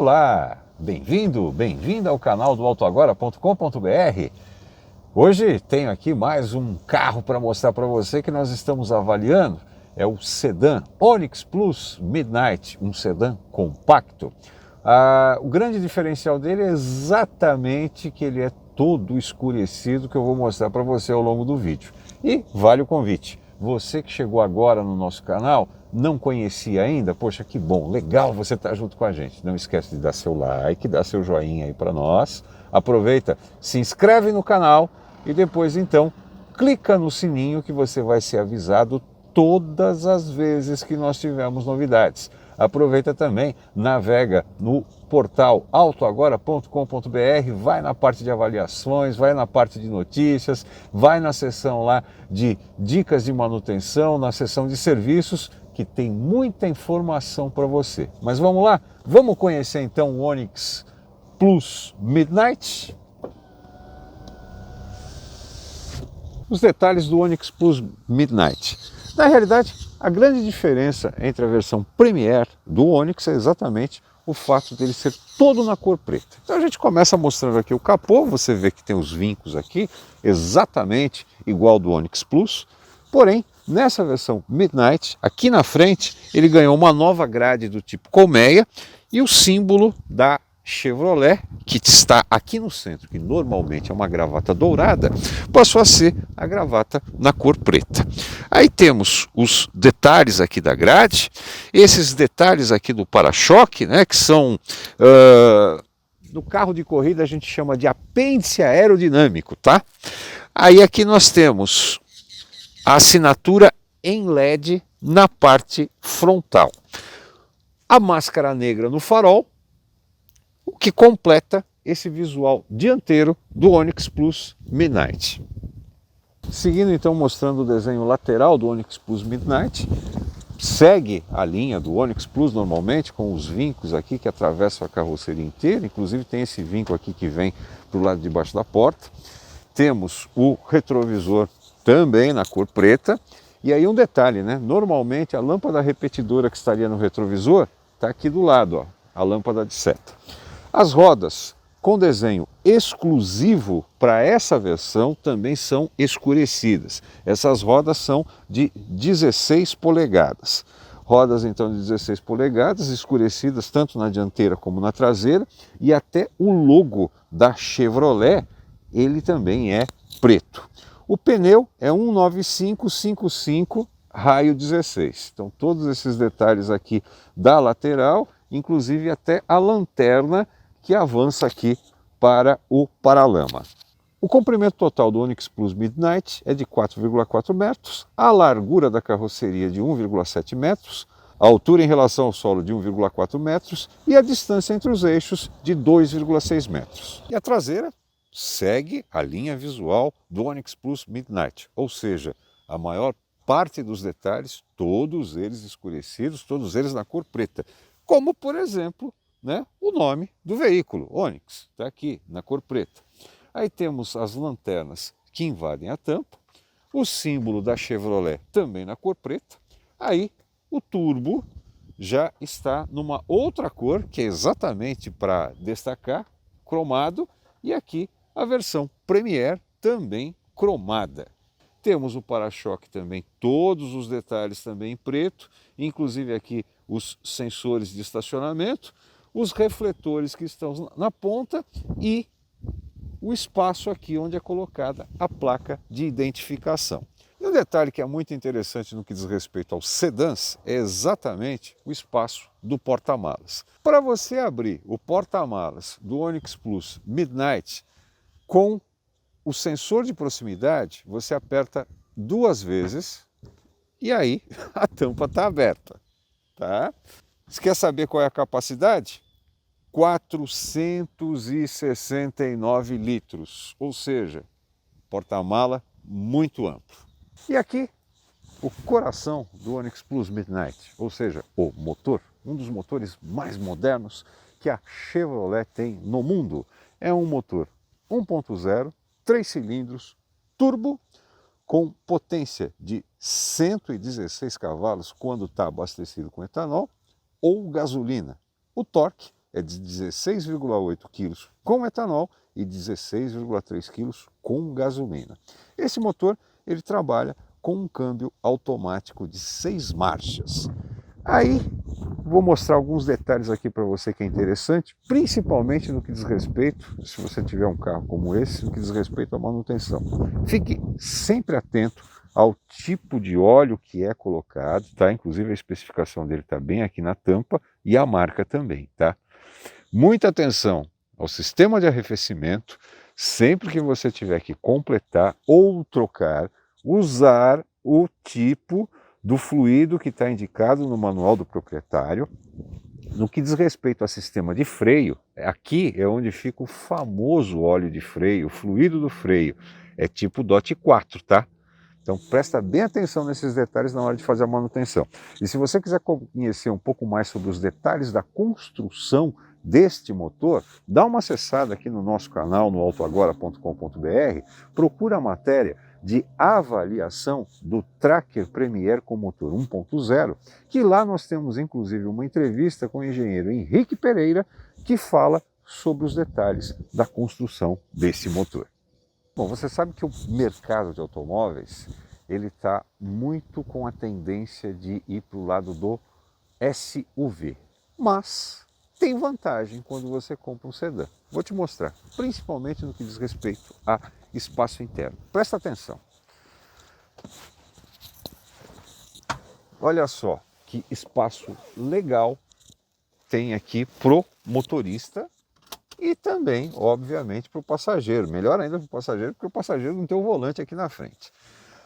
Olá, bem-vindo, bem-vinda ao canal do autoagora.com.br. Hoje tenho aqui mais um carro para mostrar para você que nós estamos avaliando. É o sedã Onix Plus Midnight, um sedã compacto. O grande diferencial dele é exatamente que ele é todo escurecido, que eu vou mostrar para você ao longo do vídeo. E vale o convite. Você que chegou agora no nosso canal, não conhecia ainda? Poxa, que bom, legal você estar junto com a gente. Não esquece de dar seu like, dar seu joinha aí para nós. Aproveita, se inscreve no canal e depois então clica no sininho que você vai ser avisado todas as vezes que nós tivermos novidades. Aproveita também, navega no portal autoagora.com.br, vai na parte de avaliações, vai na parte de notícias, vai na seção lá de dicas de manutenção, na seção de serviços, que tem muita informação para você. Mas vamos lá? Vamos conhecer então o Onix Plus Midnight? Os detalhes do Onix Plus Midnight. Na realidade, a grande diferença entre a versão Premier do Onix é exatamente o fato dele ser todo na cor preta. Então a gente começa mostrando aqui o capô, você vê que tem os vincos aqui, exatamente igual do Onix Plus, porém, nessa versão Midnight, aqui na frente, ele ganhou uma nova grade do tipo colmeia e o símbolo da Chevrolet, que está aqui no centro, que normalmente é uma gravata dourada, passou a ser a gravata na cor preta. Aí temos os detalhes aqui da grade, esses detalhes aqui do para-choque, né, que são, no carro de corrida a gente chama de apêndice aerodinâmico, tá? Aí aqui nós temos a assinatura em LED na parte frontal. A máscara negra no farol, o que completa esse visual dianteiro do Onix Plus Midnight. Seguindo então mostrando o desenho lateral do Onix Plus Midnight, segue a linha do Onix Plus normalmente, com os vincos aqui que atravessam a carroceria inteira, inclusive tem esse vinco aqui que vem para o lado de baixo da porta. Temos o retrovisor também na cor preta, e aí um detalhe, né? Normalmente a lâmpada repetidora que estaria no retrovisor está aqui do lado, ó, a lâmpada de seta. As rodas com desenho exclusivo para essa versão também são escurecidas. Essas rodas são de 16 polegadas. Rodas então de 16 polegadas, escurecidas tanto na dianteira como na traseira, e até o logo da Chevrolet, ele também é preto. O pneu é 19555 raio 16. Então todos esses detalhes aqui da lateral, inclusive até a lanterna que avança aqui para o paralama. O comprimento total do Onix Plus Midnight é de 4,4 metros, a largura da carroceria de 1,7 metros, a altura em relação ao solo de 1,4 metros e a distância entre os eixos de 2,6 metros. E a traseira segue a linha visual do Onix Plus Midnight, ou seja, a maior parte dos detalhes, todos eles escurecidos, todos eles na cor preta, como por exemplo, né, o nome do veículo, Onix, está aqui na cor preta. Aí temos as lanternas que invadem a tampa, o símbolo da Chevrolet também na cor preta. Aí o turbo já está numa outra cor, que é exatamente para destacar, cromado, e aqui a versão Premier também cromada. Temos o para-choque também, todos os detalhes também em preto, inclusive aqui os sensores de estacionamento, os refletores que estão na ponta e o espaço aqui onde é colocada a placa de identificação. E um detalhe que é muito interessante no que diz respeito aos sedãs é exatamente o espaço do porta-malas. Para você abrir o porta-malas do Onix Plus Midnight com o sensor de proximidade, você aperta 2 vezes e aí a tampa está aberta, tá? Você quer saber qual é a capacidade? 469 litros, ou seja, porta-mala muito amplo. E aqui o coração do Onix Plus Midnight, ou seja, o motor, um dos motores mais modernos que a Chevrolet tem no mundo. É um motor 1.0, 3 cilindros, turbo, com potência de 116 cavalos quando está abastecido com etanol, ou gasolina. O torque é de 16,8 quilos com etanol e 16,3 quilos com gasolina. Esse motor ele trabalha com um câmbio automático de 6 marchas. Aí vou mostrar alguns detalhes aqui para você que é interessante, principalmente no que diz respeito, se você tiver um carro como esse, no que diz respeito à manutenção. Fique sempre atento ao tipo de óleo que é colocado, tá? Inclusive a especificação dele está bem aqui na tampa e a marca também, tá? Muita atenção ao sistema de arrefecimento, sempre que você tiver que completar ou trocar, usar o tipo do fluido que está indicado no manual do proprietário. No que diz respeito ao sistema de freio, aqui é onde fica o famoso óleo de freio, o fluido do freio, é tipo DOT 4, tá? Então presta bem atenção nesses detalhes na hora de fazer a manutenção. E se você quiser conhecer um pouco mais sobre os detalhes da construção deste motor, dá uma acessada aqui no nosso canal, no autoagora.com.br, procura a matéria de avaliação do Tracker Premier com motor 1.0, que lá nós temos inclusive uma entrevista com o engenheiro Henrique Pereira, que fala sobre os detalhes da construção desse motor. Bom, você sabe que o mercado de automóveis ele está muito com a tendência de ir para o lado do SUV, mas tem vantagem quando você compra um sedã. Vou te mostrar, principalmente no que diz respeito a espaço interno. Presta atenção. Olha só que espaço legal tem aqui pro motorista e também, obviamente, para o passageiro. Melhor ainda para o passageiro, porque o passageiro não tem o volante aqui na frente.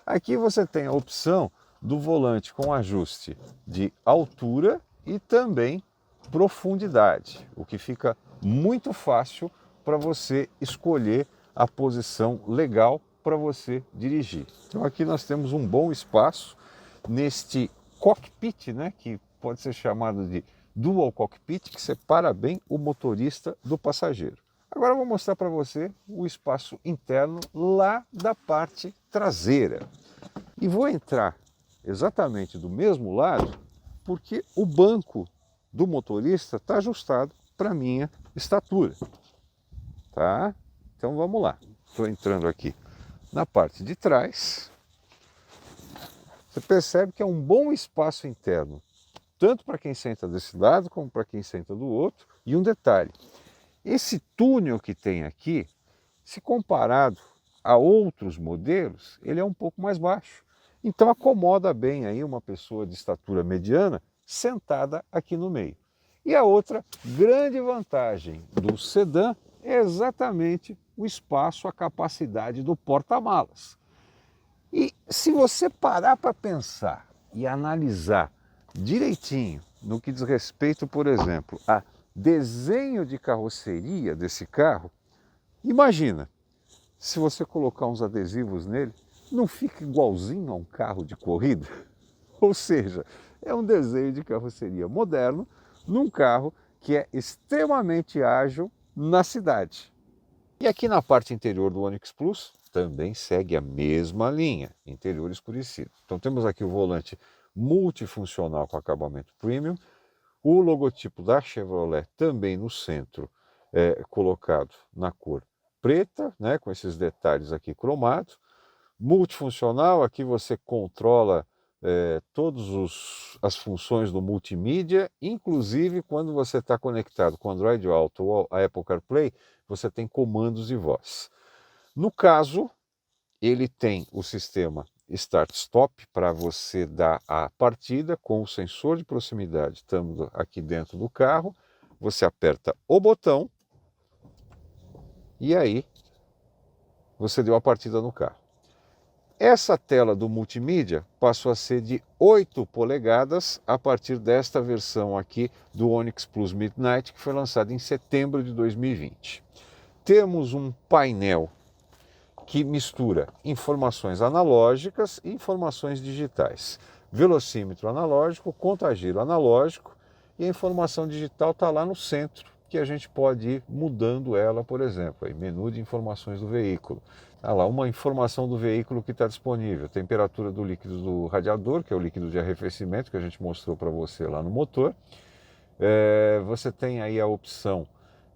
Aqui você tem a opção do volante com ajuste de altura e também profundidade, o que fica muito fácil para você escolher a posição legal para você dirigir. Então aqui nós temos um bom espaço neste cockpit, né, que pode ser chamado de dual cockpit, que separa bem o motorista do passageiro. Agora eu vou mostrar para você o espaço interno lá da parte traseira. E vou entrar exatamente do mesmo lado, porque o banco do motorista está ajustado para a minha estatura. Tá? Então vamos lá. Estou entrando aqui na parte de trás. Você percebe que é um bom espaço interno, tanto para quem senta desse lado como para quem senta do outro. E um detalhe, esse túnel que tem aqui, se comparado a outros modelos, ele é um pouco mais baixo. Então acomoda bem aí uma pessoa de estatura mediana sentada aqui no meio. E a outra grande vantagem do sedã é exatamente o espaço, a capacidade do porta-malas. E se você parar para pensar e analisar direitinho no que diz respeito, por exemplo, a desenho de carroceria desse carro, imagina, se você colocar uns adesivos nele, não fica igualzinho a um carro de corrida? Ou seja, é um desenho de carroceria moderno num carro que é extremamente ágil na cidade. E aqui na parte interior do Onix Plus também segue a mesma linha, interior escurecido. Então temos aqui o volante multifuncional com acabamento premium, o logotipo da Chevrolet também no centro, colocado na cor preta, né, com esses detalhes aqui cromados. Multifuncional, aqui você controla todas as funções do multimídia, inclusive quando você está conectado com Android Auto ou a Apple CarPlay, você tem comandos de voz. No caso, ele tem o sistema Start-Stop para você dar a partida com o sensor de proximidade, estamos aqui dentro do carro, você aperta o botão e aí você deu a partida no carro. Essa tela do multimídia passou a ser de 8 polegadas a partir desta versão aqui do Onix Plus Midnight, que foi lançada em setembro de 2020. Temos um painel que mistura informações analógicas e informações digitais. Velocímetro analógico, contagiro analógico, e a informação digital está lá no centro, que a gente pode ir mudando ela, por exemplo, aí, menu de informações do veículo. Tá lá uma informação do veículo que está disponível, temperatura do líquido do radiador, que é o líquido de arrefecimento que a gente mostrou para você lá no motor, Você tem aí a opção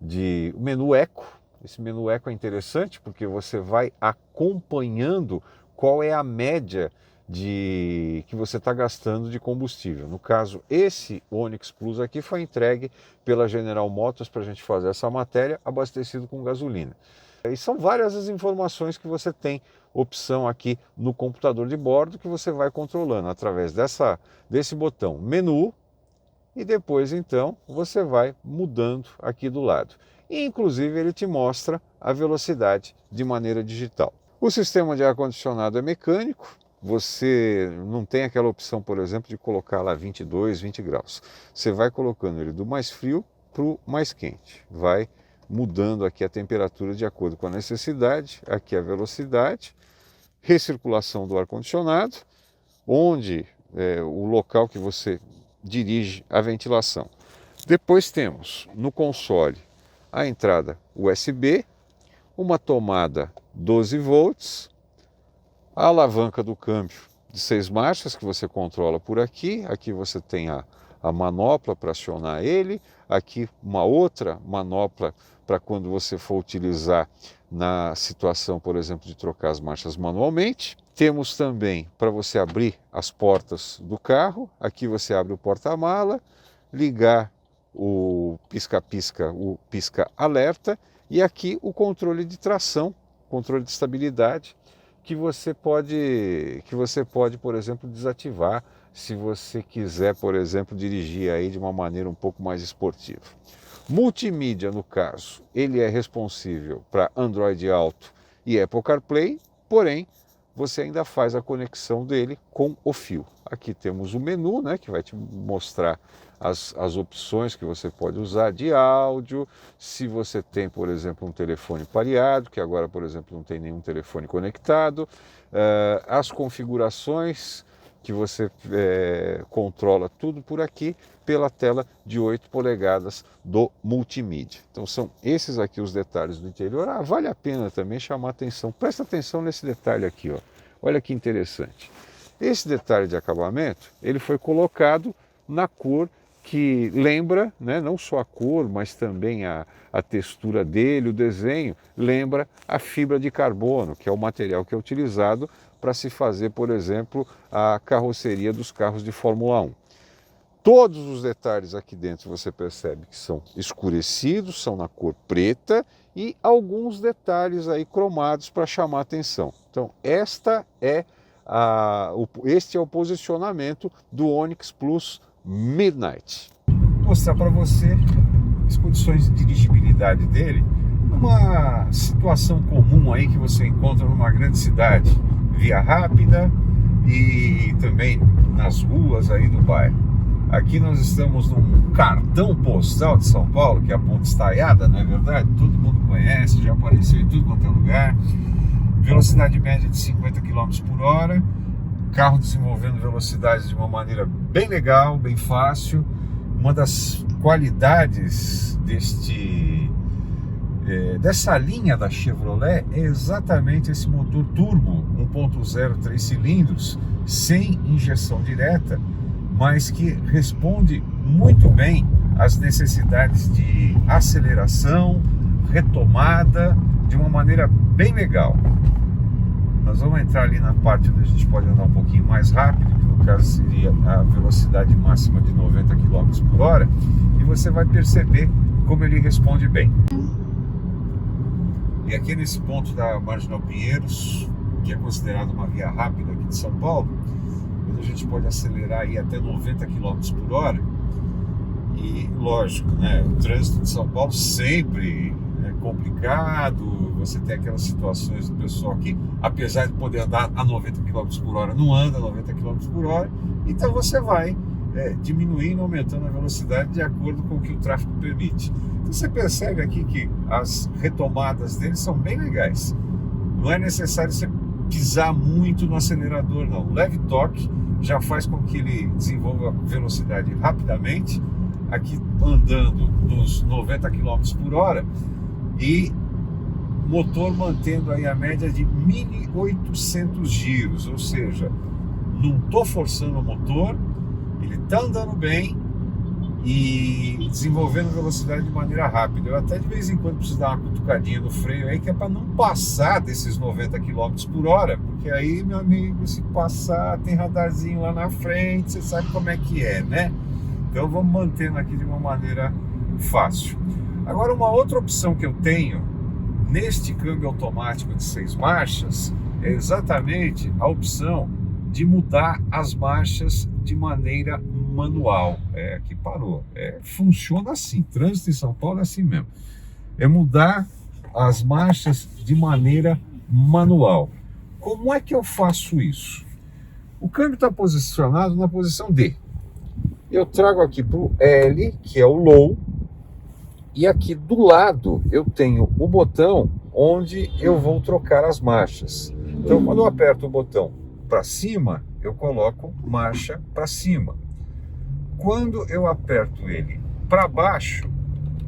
de menu Eco. Esse menu Eco é interessante porque você vai acompanhando qual é a média que você está gastando de combustível. No caso, esse Onix Plus aqui foi entregue pela General Motors para a gente fazer essa matéria, abastecido com gasolina. E são várias as informações que você tem opção aqui no computador de bordo que você vai controlando através desse botão menu, e depois então você vai mudando aqui do lado. E, inclusive ele te mostra a velocidade de maneira digital. O sistema de ar-condicionado é mecânico, você não tem aquela opção, por exemplo, de colocar lá 22, 20 graus. Você vai colocando ele do mais frio para o mais quente, vai mudando aqui a temperatura de acordo com a necessidade, aqui a velocidade, recirculação do ar-condicionado, onde o local que você dirige a ventilação. Depois temos no console a entrada USB, uma tomada 12 volts, a alavanca do câmbio de 6 marchas que você controla por aqui. Aqui você tem a manopla para acionar ele, aqui uma outra manopla para quando você for utilizar na situação, por exemplo, de trocar as marchas manualmente. Temos também para você abrir as portas do carro, aqui você abre o porta-mala, ligar o pisca-pisca, o pisca-alerta, e aqui o controle de tração, controle de estabilidade, que você pode, por exemplo, desativar se você quiser, por exemplo, dirigir aí de uma maneira um pouco mais esportiva. Multimídia, no caso, ele é responsível para Android Auto e Apple CarPlay, porém, você ainda faz a conexão dele com o fio. Aqui temos o menu, né, que vai te mostrar as opções que você pode usar de áudio, se você tem, por exemplo, um telefone pareado, que agora, por exemplo, não tem nenhum telefone conectado, as configurações que você controla tudo por aqui pela tela de 8 polegadas do multimídia. Então são esses aqui os detalhes do interior. Vale a pena também chamar atenção, presta atenção nesse detalhe aqui, ó. Olha que interessante. Esse detalhe de acabamento, ele foi colocado na cor que lembra, né, não só a cor, mas também a textura dele, o desenho, lembra a fibra de carbono, que é o material que é utilizado para se fazer, por exemplo, a carroceria dos carros de Fórmula 1. Todos os detalhes aqui dentro você percebe que são escurecidos, são na cor preta, e alguns detalhes aí cromados para chamar a atenção. Então, este é o posicionamento do Onix Plus Midnight. Vou mostrar para você as condições de dirigibilidade dele numa situação comum aí que você encontra numa grande cidade, via rápida e também nas ruas aí do bairro. Aqui nós estamos num cartão postal de São Paulo, que é a Ponte Estaiada, não é verdade? Todo mundo conhece, já apareceu em tudo quanto é lugar. Velocidade média de 50 km por hora. Carro desenvolvendo velocidades de uma maneira bem legal, bem fácil. Uma das qualidades dessa linha da Chevrolet é exatamente esse motor turbo 1.0 3 cilindros, sem injeção direta, mas que responde muito bem às necessidades de aceleração, retomada, de uma maneira bem legal. Nós vamos entrar ali na parte onde a gente pode andar um pouquinho mais rápido, que no caso seria a velocidade máxima de 90 km por hora, e você vai perceber como ele responde bem. E aqui nesse ponto da Marginal Pinheiros, que é considerado uma via rápida aqui de São Paulo, onde a gente pode acelerar aí até 90 km por hora. E lógico, né, o trânsito de São Paulo sempre é complicado, você tem aquelas situações do pessoal que, apesar de poder andar a 90 km por hora, não anda a 90 km por hora, então você vai diminuindo, aumentando a velocidade de acordo com o que o tráfego permite. Então você percebe aqui que as retomadas dele são bem legais. Não é necessário você pisar muito no acelerador, não. Leve toque já faz com que ele desenvolva velocidade rapidamente, aqui andando nos 90 km por hora, e motor mantendo aí a média de 1.800 giros, ou seja, não estou forçando o motor, ele está andando bem, e desenvolvendo velocidade de maneira rápida. Eu até de vez em quando preciso dar uma cutucadinha no freio aí, que é para não passar desses 90 km por hora, porque aí, meu amigo, se passar, tem radarzinho lá na frente, você sabe como é que é, né? Então vamos mantendo aqui de uma maneira fácil. Agora, uma outra opção que eu tenho neste câmbio automático de 6 marchas é exatamente a opção de mudar as marchas de maneira manual. Aqui parou. Funciona assim. Trânsito em São Paulo é assim mesmo. É mudar as marchas de maneira manual. Como é que eu faço isso? O câmbio está posicionado na posição D. Eu trago aqui para o L, que é o low, e aqui do lado eu tenho o botão onde eu vou trocar as marchas. Então, quando eu aperto o botão para cima, eu coloco marcha para cima. Quando eu aperto ele para baixo,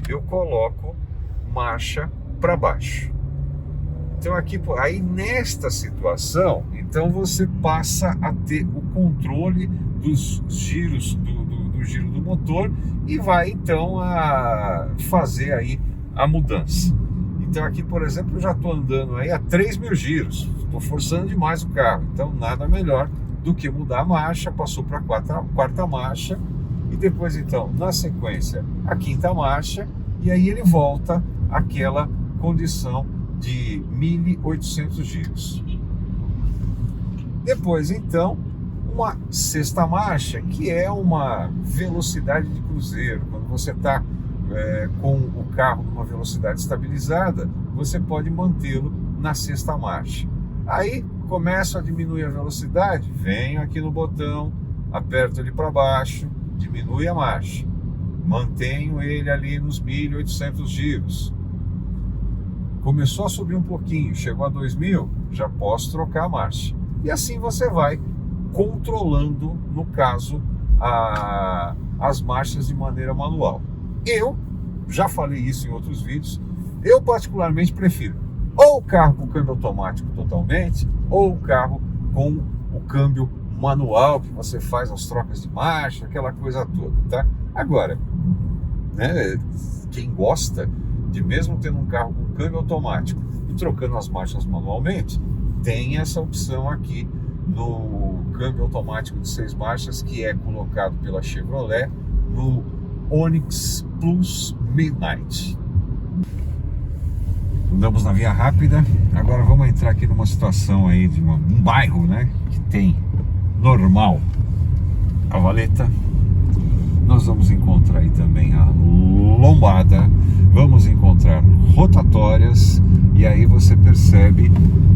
eu coloco marcha para baixo. Então aqui, aí nesta situação, então você passa a ter o controle dos giros do giro do motor e vai então a fazer aí a mudança. Então aqui, por exemplo, eu já estou andando aí a 3.000 giros, estou forçando demais o carro, então nada melhor do que mudar a marcha, passou para a quarta marcha e depois então, na sequência, a quinta marcha, e aí ele volta àquela condição de 1.800 giros. Depois então, uma sexta marcha, que é uma velocidade de cruzeiro. Quando você está com o carro numa velocidade estabilizada, você pode mantê-lo na sexta marcha. Aí começo a diminuir a velocidade, venho aqui no botão, aperto ele para baixo, diminui a marcha, mantenho ele ali nos 1.800 giros. Começou a subir um pouquinho, chegou a 2.000, já posso trocar a marcha. E assim você vai controlando, no caso, as marchas de maneira manual. Eu já falei isso em outros vídeos, eu particularmente prefiro ou o carro com câmbio automático totalmente, ou o carro com o câmbio manual, que você faz as trocas de marcha, aquela coisa toda, tá? Agora, né, quem gosta de mesmo tendo um carro com câmbio automático e trocando as marchas manualmente, tem essa opção aqui no câmbio automático de 6 marchas, que é colocado pela Chevrolet no Onix Plus Midnight. Andamos na via rápida, agora vamos entrar aqui numa situação aí de um bairro, né, que tem normal a valeta. Nós vamos encontrar aí também a lombada, vamos encontrar rotatórias, e aí você percebe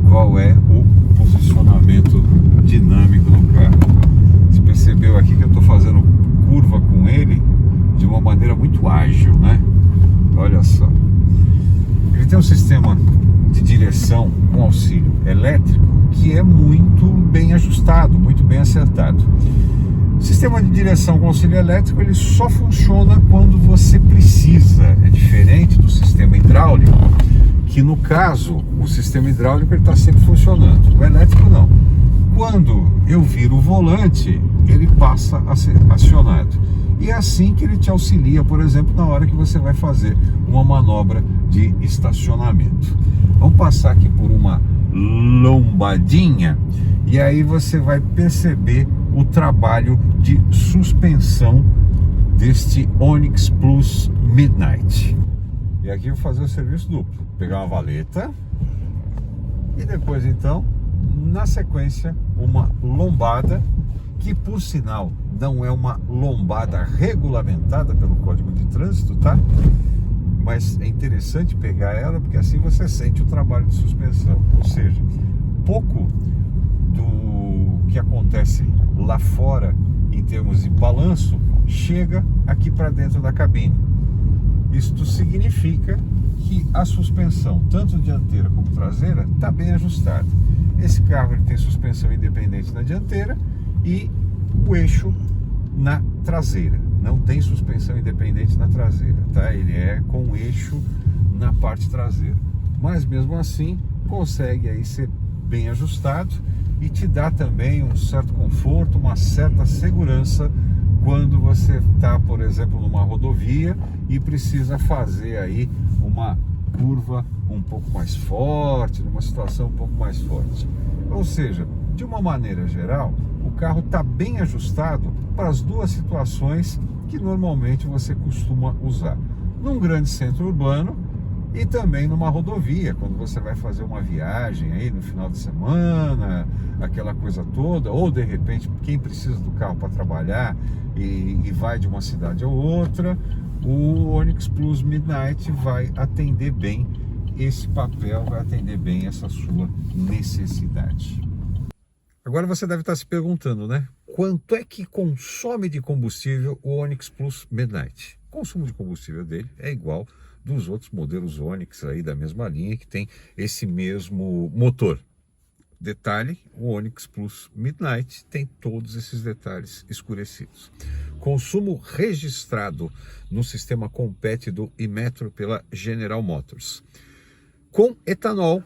qual é o posicionamento dinâmico do carro. Você percebeu aqui que eu estou fazendo curva com ele de uma maneira muito ágil, né? Olha só. Ele tem um sistema de direção com auxílio elétrico que é muito bem ajustado, muito bem acertado. O sistema de direção com auxílio elétrico, ele só funciona quando você precisa. É diferente do sistema hidráulico, que no caso, o sistema hidráulico está sempre funcionando. O elétrico não. Quando eu viro o volante, ele passa a ser acionado. E é assim que ele te auxilia, por exemplo, na hora que você vai fazer uma manobra de estacionamento. Vamos passar aqui por uma lombadinha e aí você vai perceber o trabalho de suspensão deste Onix Plus Midnight. E aqui eu vou fazer o serviço duplo, pegar uma valeta e depois então, na sequência, uma lombada, que por sinal não é uma lombada regulamentada pelo Código de Trânsito, tá? Mas é interessante pegar ela porque assim você sente o trabalho de suspensão, ou seja, pouco do que acontece lá fora em termos de balanço chega aqui para dentro da cabine. Isto significa que a suspensão, tanto dianteira como traseira, está bem ajustada. Esse carro ele tem suspensão independente na dianteira e o eixo na traseira. Não tem suspensão independente na traseira, tá? Ele é com o eixo na parte traseira. Mas mesmo assim, consegue aí ser bem ajustado e te dá também um certo conforto, uma certa segurança quando você está, por exemplo, numa rodovia e precisa fazer aí uma curva um pouco mais forte, numa situação um pouco mais forte. Ou seja, de uma maneira geral, o carro está bem ajustado para as duas situações que normalmente você costuma usar. Num grande centro urbano e também numa rodovia, quando você vai fazer uma viagem aí no final de semana, aquela coisa toda, ou de repente quem precisa do carro para trabalhar e vai de uma cidade a outra, o Onix Plus Midnight vai atender bem esse papel, vai atender bem essa sua necessidade. Agora você deve estar se perguntando, né? Quanto é que consome de combustível o Onix Plus Midnight? O consumo de combustível dele é igual dos outros modelos Onix aí da mesma linha que tem esse mesmo motor. Detalhe, o Onix Plus Midnight tem todos esses detalhes escurecidos. Consumo registrado no sistema Compete do Imetro pela General Motors. Com etanol,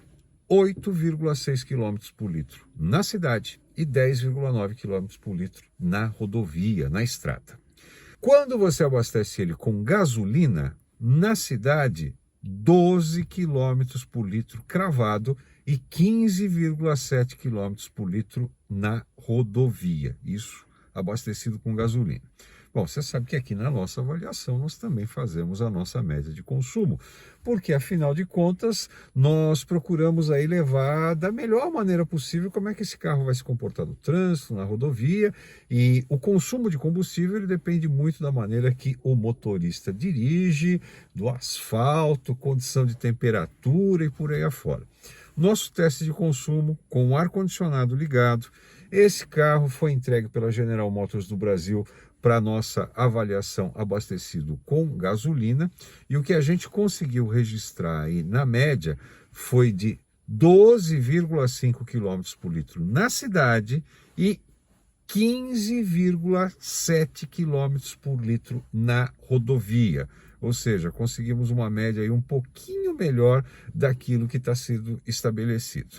8,6 km por litro na cidade e 10,9 km por litro na rodovia, na estrada. Quando você abastece ele com gasolina, na cidade, 12 km por litro cravado e 15,7 km por litro na rodovia. Isso abastecido com gasolina. Bom, você sabe que aqui na nossa avaliação nós também fazemos a nossa média de consumo, porque afinal de contas nós procuramos aí levar da melhor maneira possível como é que esse carro vai se comportar no trânsito, na rodovia, e o consumo de combustível ele depende muito da maneira que o motorista dirige, do asfalto, condição de temperatura e por aí afora. Nosso teste de consumo com o ar-condicionado ligado, esse carro foi entregue pela General Motors do Brasil para nossa avaliação abastecido com gasolina, e o que a gente conseguiu registrar aí na média foi de 12,5 km por litro na cidade e 15,7 km por litro na rodovia. Ou seja, conseguimos uma média aí um pouquinho melhor daquilo que está sendo estabelecido.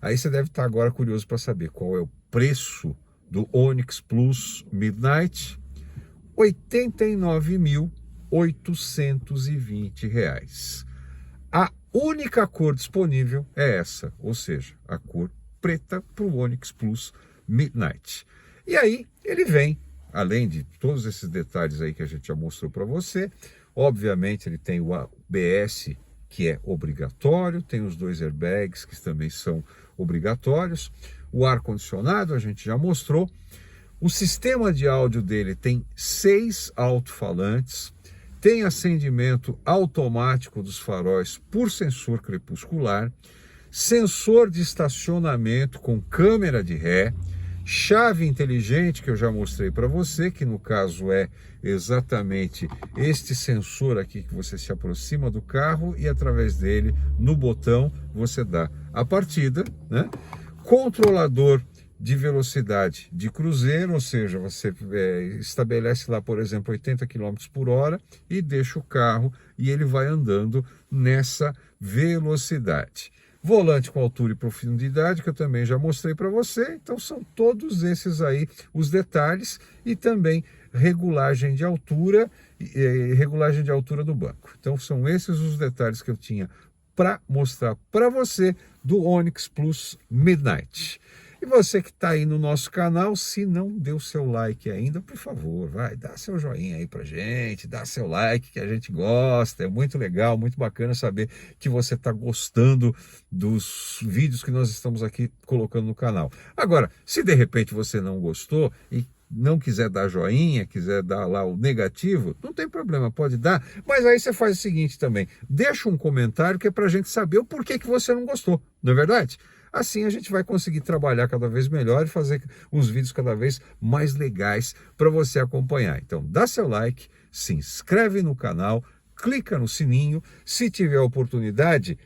Aí você deve estar agora curioso para saber qual é o preço do Onix Plus Midnight. R$ 89.820. A única cor disponível é essa, ou seja, a cor preta para o Onix Plus Midnight. E aí ele vem, além de todos esses detalhes aí que a gente já mostrou para você, obviamente ele tem o ABS, que é obrigatório, tem os 2 airbags que também são obrigatórios, o ar-condicionado a gente já mostrou, o sistema de áudio dele tem 6 alto-falantes, tem acendimento automático dos faróis por sensor crepuscular, sensor de estacionamento com câmera de ré, chave inteligente que eu já mostrei para você, que no caso é exatamente este sensor aqui que você se aproxima do carro e através dele, no botão, você dá a partida, né? Controlador de velocidade de cruzeiro, ou seja, você estabelece lá, por exemplo, 80 km por hora e deixa o carro e ele vai andando nessa velocidade. Volante com altura e profundidade, que eu também já mostrei para você. Então são todos esses aí os detalhes e também regulagem de altura do banco. Então são esses os detalhes que eu tinha para mostrar para você do Onix Plus Midnight. E você que está aí no nosso canal, se não deu seu like ainda, por favor, vai, dá seu joinha aí pra gente, dá seu like que a gente gosta, é muito legal, muito bacana saber que você está gostando dos vídeos que nós estamos aqui colocando no canal. Agora, se de repente você não gostou e não quiser dar joinha, quiser dar lá o negativo, não tem problema, pode dar, mas aí você faz o seguinte também, deixa um comentário que é pra gente saber o porquê que você não gostou, não é verdade? Assim a gente vai conseguir trabalhar cada vez melhor e fazer uns vídeos cada vez mais legais para você acompanhar. Então dá seu like, se inscreve no canal, clica no sininho, se tiver oportunidade,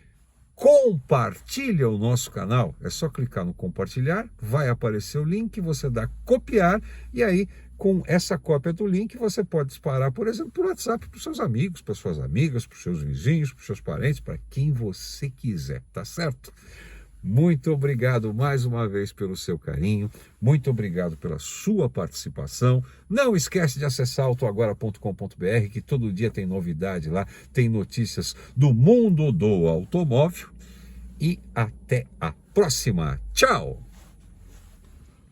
compartilha o nosso canal. É só clicar no compartilhar, vai aparecer o link, você dá copiar e aí com essa cópia do link você pode disparar, por exemplo, por WhatsApp para os seus amigos, para suas amigas, para os seus vizinhos, para os seus parentes, para quem você quiser, tá certo? Muito obrigado mais uma vez pelo seu carinho, muito obrigado pela sua participação. Não esquece de acessar autoagora.com.br, que todo dia tem novidade lá, tem notícias do mundo do automóvel. E até a próxima. Tchau!